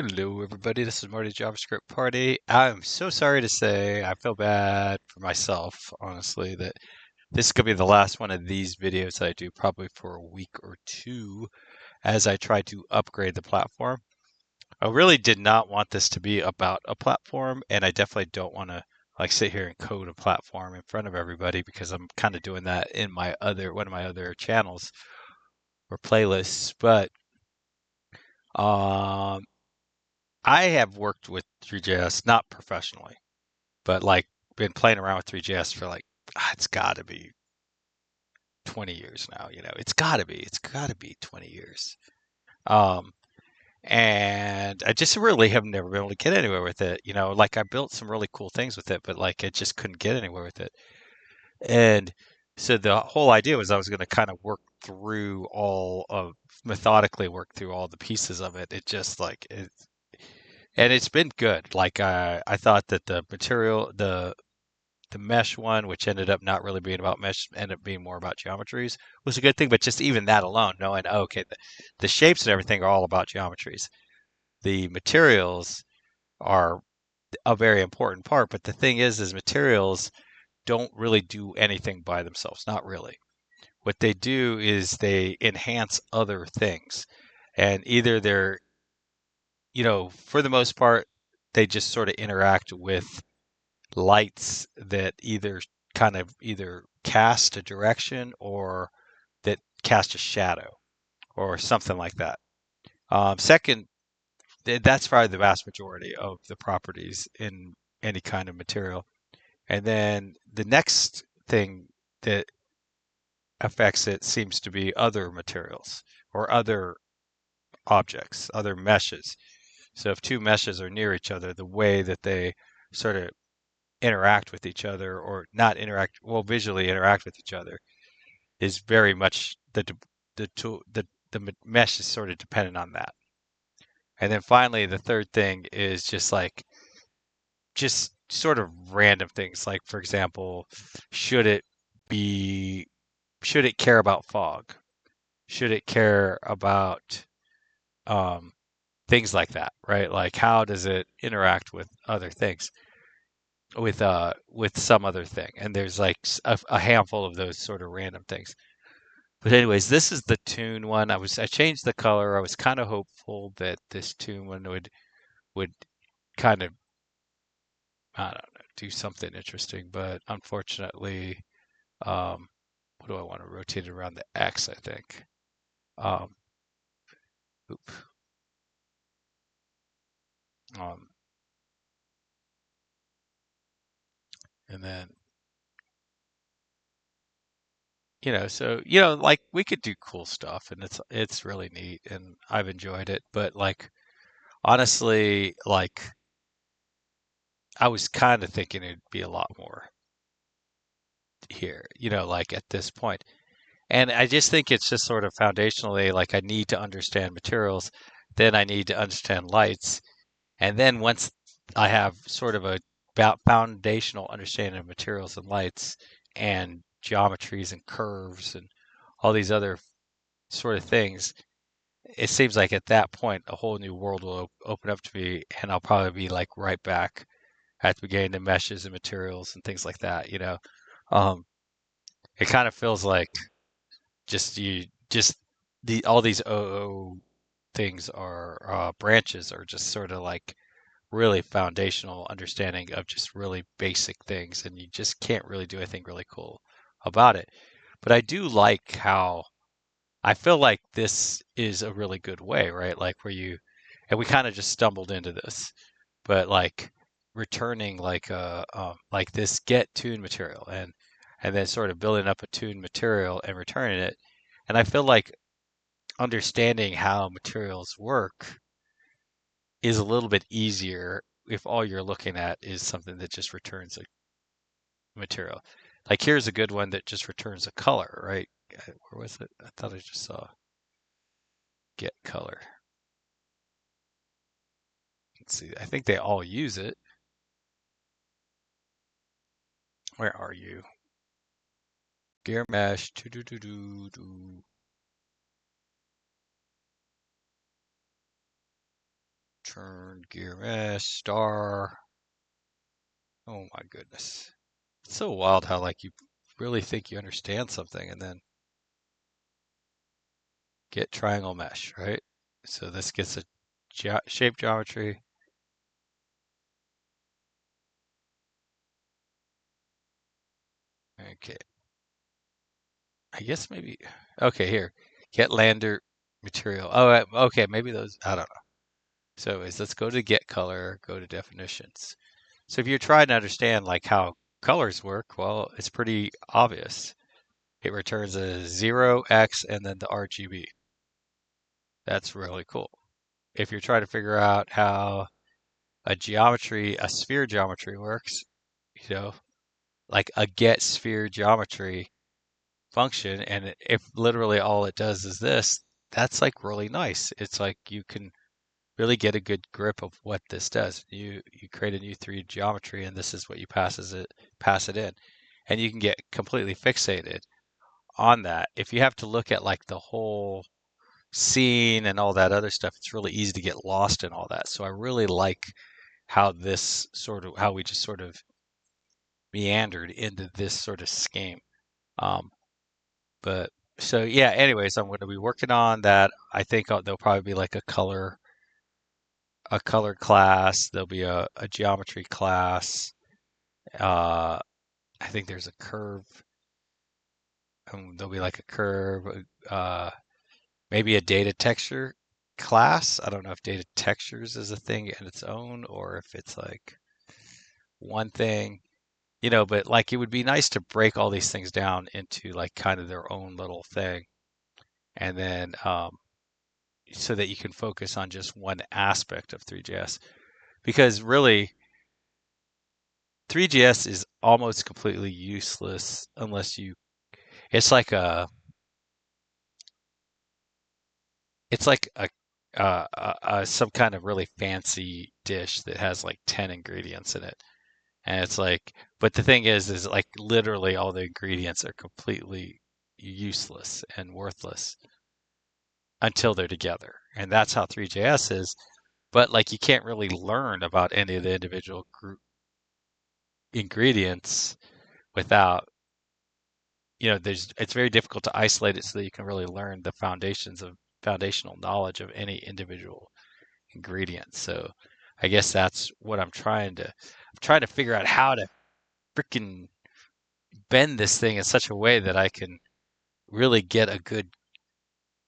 Hello, everybody. This is Marty JavaScript Party. I'm so sorry to say I feel bad for myself, honestly, that this is going to be the last one of these videos I do, probably for a week or two, as I try to upgrade the platform. I really did not want this to be about a platform, and I definitely don't want to like sit here and code a platform in front of everybody because I'm kind of doing that in my other one of my other channels or playlists. But um, I have worked with ThreeJS, not professionally, but like been playing around with ThreeJS for like it's got to be 20 years now. It's got to be 20 years. Um, and I just really have never been able to get anywhere with it. Like I built some really cool things with it, but like I just couldn't get anywhere with it. And so the whole idea was I was going to kind of methodically work through all the pieces of it. And it's been good. Like I thought that the mesh one, which ended up not really being about mesh, ended up being more about geometries, was a good thing. But just even that alone, knowing okay, the shapes and everything are all about geometries. The materials are a very important part. But the thing is materials don't really do anything by themselves. Not really. What they do is they enhance other things, and either for the most part, they just sort of interact with lights that either cast a direction or that cast a shadow or something like that. Second, that's probably the vast majority of the properties in any kind of material. And then the next thing that affects it seems to be other materials or other objects, other meshes. So if two meshes are near each other, the way that they sort of interact with each other or not interact, well, visually interact with each other is very much the tool, the mesh is sort of dependent on that. And then finally, the third thing is just sort of random things. Like, for example, should it be, should it care about fog? Should it care about um, things like that, right? Like, how does it interact with other things? With some other thing, and there's like a handful of those sort of random things. But anyways, this is the Toon one. I changed the color. I was kind of hopeful that this Toon one would kind of, I don't know, do something interesting, but unfortunately, um, what do I want to rotate it around the X? I think. Um, oop, um, and then so like we could do cool stuff, and it's really neat, and I've enjoyed it. But like honestly, like I was kind of thinking it'd be a lot more here, like at this point. And I just think it's just sort of foundationally like I need to understand materials, then I need to understand lights, and then once I have sort of a foundational understanding of materials and lights and geometries and curves and all these other sort of things, it seems like at that point a whole new world will open up to me, and I'll probably be like right back at the beginning of meshes and materials and things like that. Um, it kind of feels like just the all these OO things are branches are just sort of like really foundational understanding of just really basic things, and you just can't really do anything really cool about it. But I do like how I feel like this is a really good way, right? Like where you and we kind of just stumbled into this, but like returning like this get Toon material and then sort of building up a Toon material and returning it. And I feel like understanding how materials work is a little bit easier if all you're looking at is something that just returns a material. Like here's a good one that just returns a color, right? Where was it? I thought I just saw get color. Let's see. I think they all use it. Where are you? Gear mesh. Turn, gear mesh, star. Oh my goodness. It's so wild how like you really think you understand something and then get triangle mesh, right? So this gets a shape geometry. Okay. I guess maybe. Okay, here. Get lander material. Oh, okay. Maybe those. I don't know. So let's go to get color, go to definitions. So if you're trying to understand like how colors work, well, it's pretty obvious. It returns a 0, X, and then the RGB. That's really cool. If you're trying to figure out how a sphere geometry works, you know, like a get sphere geometry function, and if literally all it does is this, that's like really nice. It's like you can really get a good grip of what this does. You create a new 3D geometry, and this is what you pass it in, and you can get completely fixated on that. If you have to look at like the whole scene and all that other stuff, it's really easy to get lost in all that. So I really like how we just sort of meandered into this sort of scheme. Um, but so yeah, anyways, I'm going to be working on that. I think there'll probably be like a color class. There'll be a geometry class. Uh, I think there's a curve. There'll be like a curve. Maybe a data texture class. I don't know if data textures is a thing in its own or if it's like one thing, but like it would be nice to break all these things down into like kind of their own little thing. And then so that you can focus on just one aspect of ThreeJS. Because really, ThreeJS is almost completely useless unless it's like a, it's like some kind of really fancy dish that has like 10 ingredients in it. And it's like, but the thing is like literally all the ingredients are completely useless and worthless until they're together. And that's how ThreeJS is. But like you can't really learn about any of the individual group ingredients without, it's very difficult to isolate it so that you can really learn the foundational knowledge of any individual ingredient. So I guess that's what I'm trying to figure out how to freaking bend this thing in such a way that I can really get a good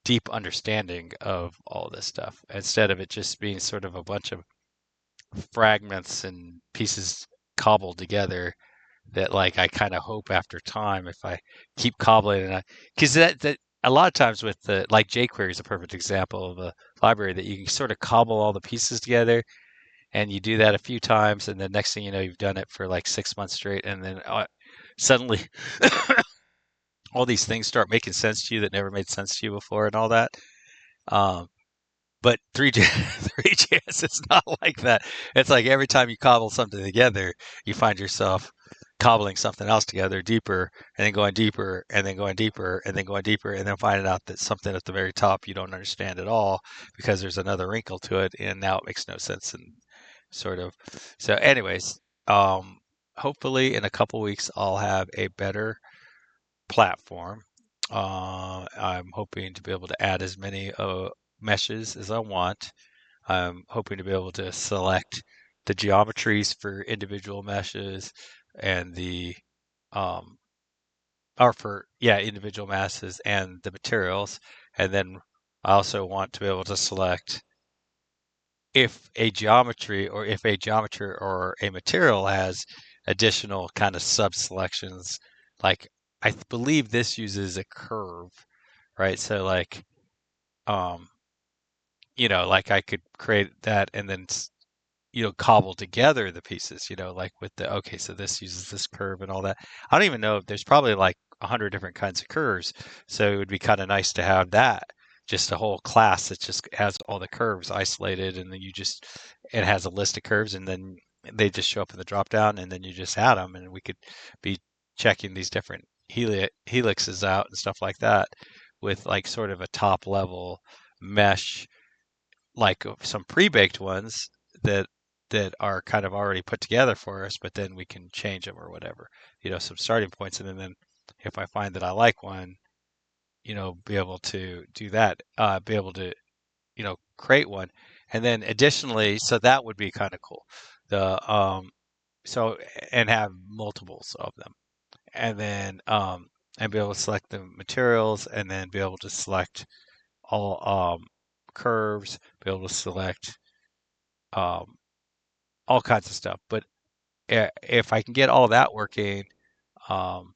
deep understanding of all this stuff instead of it just being sort of a bunch of fragments and pieces cobbled together that like I kind of hope after time if I keep cobbling and because that a lot of times with the like jQuery is a perfect example of a library that you can sort of cobble all the pieces together and you do that a few times and the next thing you know you've done it for like 6 months straight and then suddenly all these things start making sense to you that never made sense to you before and all that. Um, but 3JS is not like that. It's like every time you cobble something together, you find yourself cobbling something else together deeper and then going deeper and then going deeper and then going deeper and then finding out that something at the very top you don't understand at all because there's another wrinkle to it and now it makes no sense and sort of. So anyways, um, hopefully in a couple weeks I'll have a better platform. I'm hoping to be able to add as many meshes as I want. I'm hoping to be able to select the geometries for individual meshes and um, individual masses and the materials. And then I also want to be able to select if a geometry or a material has additional kind of sub selections, like I believe this uses a curve, right? So like, um, like I could create that and then cobble together the pieces, like with okay, so this uses this curve and all that. I don't even know if there's probably like 100 different kinds of curves. So it would be kind of nice to have that, just a whole class that just has all the curves isolated and then it has a list of curves and then they just show up in the drop down and then you just add them and we could be checking these different helixes out and stuff like that with like sort of a top level mesh like some pre-baked ones that are kind of already put together for us, but then we can change them or whatever. Some starting points, and then if I find that I like one, be able to do that, be able to create one, and then additionally, so that would be kind of cool. The so and have multiples of them, and then and be able to select the materials, and then be able to select all curves, be able to select um, all kinds of stuff. But if I can get all that working, um,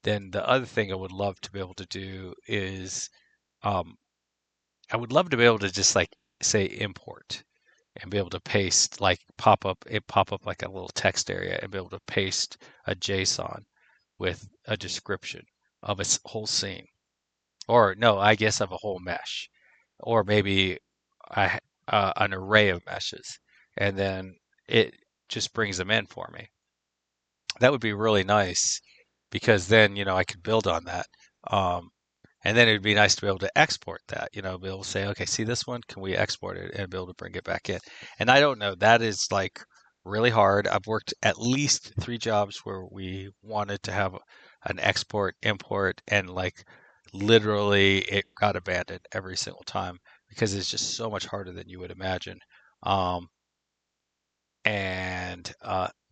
then the other thing I would love to be able to do is um, I would love to be able to just like say import and be able to paste like pop up like a little text area and be able to paste a JSON with a description of a whole scene, or no, I guess of a whole mesh, or maybe an array of meshes, and then it just brings them in for me. That would be really nice because then, I could build on that. Um, and then it'd be nice to be able to export that, be able to say, okay, see this one, can we export it and be able to bring it back in? And I don't know, that is like really hard. I've worked at least 3 jobs where we wanted to have an export, import, and like literally it got abandoned every single time because it's just so much harder than you would imagine. Um, and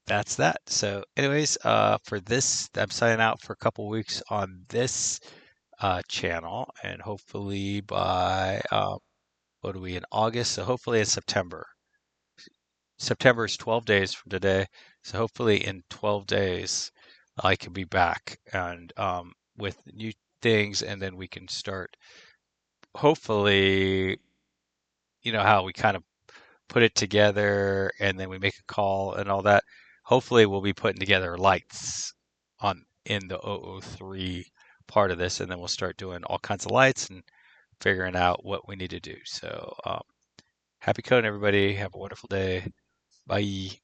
that's that. So, anyways, for this, I'm signing out for a couple weeks on this channel, and hopefully by what are we in August? So hopefully in September. September is 12 days from today, so hopefully in 12 days I can be back and with new things, and then we can start. Hopefully, how we kind of put it together and then we make a call and all that. Hopefully, we'll be putting together lights on in the 003 part of this, and then we'll start doing all kinds of lights and figuring out what we need to do. So, happy coding, everybody. Have a wonderful day. Bye.